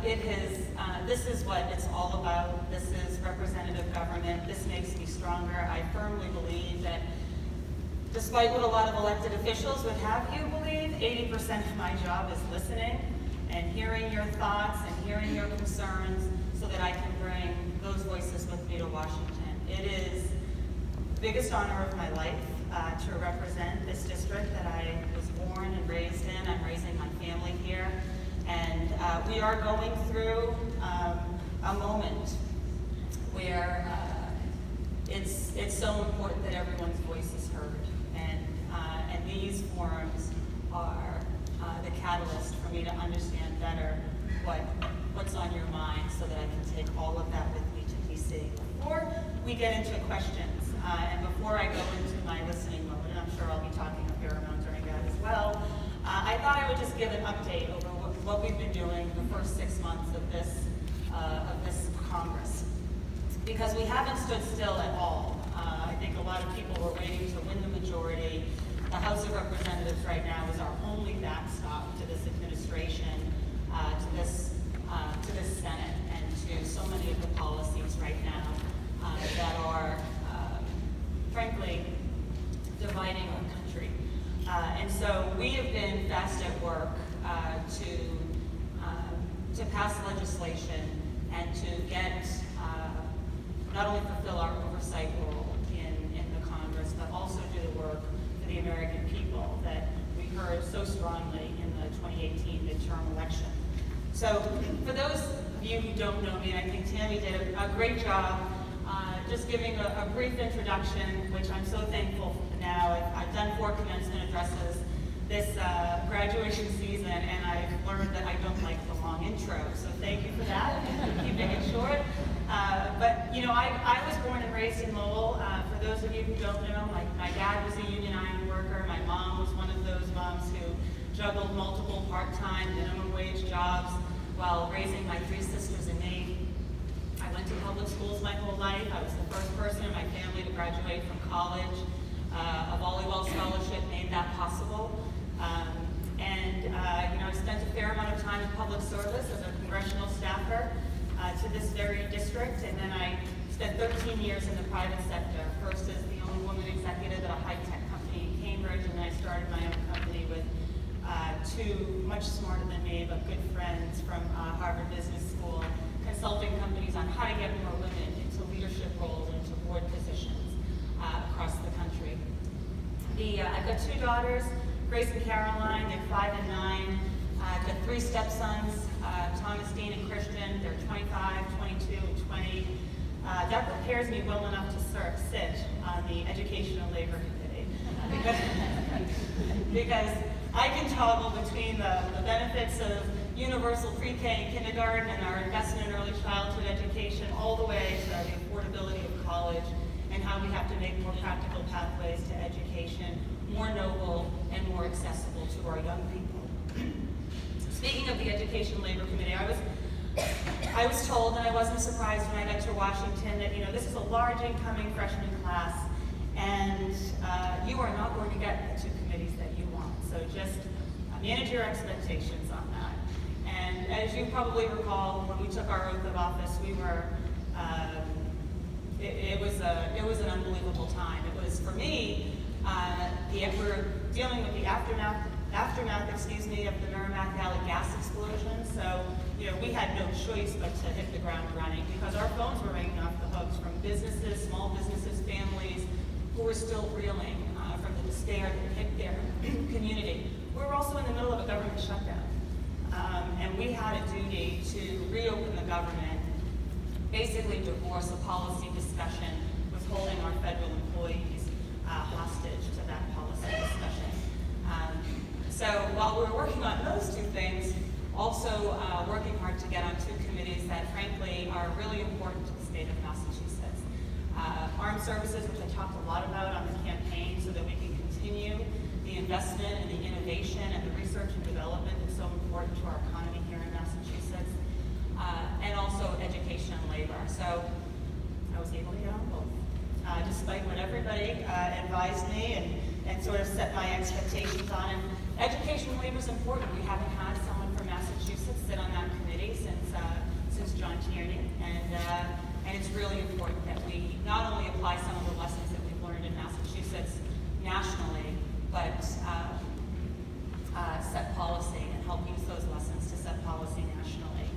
this is what it's all about. This is representative government. This makes me stronger. I firmly believe that despite what a lot of elected officials would have you believe, 80% of my job is listening and hearing your thoughts and hearing your concerns so that I can bring those voices with me to Washington. It is the biggest honor of my life to represent this district that I was born and raised in. I'm raising my family here. And we are going through a moment where it's so important that everyone's voice is heard. And these forums are the catalyst for me to understand better what's on your mind so that I can take all of that with me to DC. Before we get into questions, and before I go into my listening mode, and I'm sure I'll be talking a fair amount during that as well, I thought I would just give an update over what we've been doing the first 6 months of this Congress. Because we haven't stood still at all. I think a lot of people were waiting to win the majority. The House of Representatives right now is our only backstop to this administration, to this Senate, and to so many of the policies right now that are, frankly, dividing our country. And so we have been fast at work to pass legislation and to get, not only fulfill our oversight role in the Congress, but also do the work for the American people that we heard so strongly in the 2018 midterm election. So for those of you who don't know me, and I think Tammy did a great job just giving a brief introduction, which I'm so thankful for now. I've done 4 commencement addresses this graduation season, and I've learned that I don't like the long intro, so thank you for that, keeping it short. But, you know, I was born and raised in Lowell. For those of you who don't know, my dad was a union iron worker. My mom was one of those moms who juggled multiple part-time minimum wage jobs while raising my 3 sisters and me. I went to public schools my whole life. I was the first person in my family to graduate from college. A volleyball scholarship made that possible. You know, I spent a fair amount of time in public service as a congressional staffer to this very district, and then I spent 13 years in the private sector, first as the only woman executive at a high-tech company in Cambridge, and then I started my own company with 2 much smarter than me, but good friends from Harvard Business School, consulting companies on how to get more women into leadership roles and into board positions across the country. I've got 2 daughters, Grace and Caroline. They're 5 and 9. I've got 3 stepsons, Thomas, Dean, and Christian. They're 25, 22, and 20. That prepares me well enough to sit on the Education and Labor Committee because I can toggle between the benefits of universal pre-K and kindergarten and our investment in early childhood education all the way to the affordability of college and how we have to make more practical pathways to education more noble and more accessible to our young people. Speaking of the Education Labor Committee, I was told, and I wasn't surprised when I got to Washington, that this is a large incoming freshman class, and you are not going to get the 2 committees that you want. So just manage your expectations on that. And as you probably recall, when we took our oath of office, we were it was an unbelievable time. It was, for me, we were dealing with the aftermath, of the Merrimack Valley gas explosion. So, we had no choice but to hit the ground running because our phones were ringing off the hooks from businesses, small businesses, families who were still reeling from the despair that hit their community. We were also in the middle of a government shutdown, and we had a duty to reopen the government, basically divorce a policy discussion with holding our federal employees hostage to that policy discussion. So while we were working on those 2 things, also working hard to get on 2 committees that frankly are really important to the state of Massachusetts. Armed services, which I talked a lot about on the campaign so that we can continue the investment and the innovation and the research and development that's so important to our economy here in Massachusetts, and also education and labor. So I was able to get on both, despite what everybody advised me and sort of set my expectations on. And education and labor is important. We haven't had someone from Massachusetts sit on that committee since community, and it's really important that we not only apply some of the lessons that we've learned in Massachusetts nationally, but set policy and help use those lessons to set policy nationally.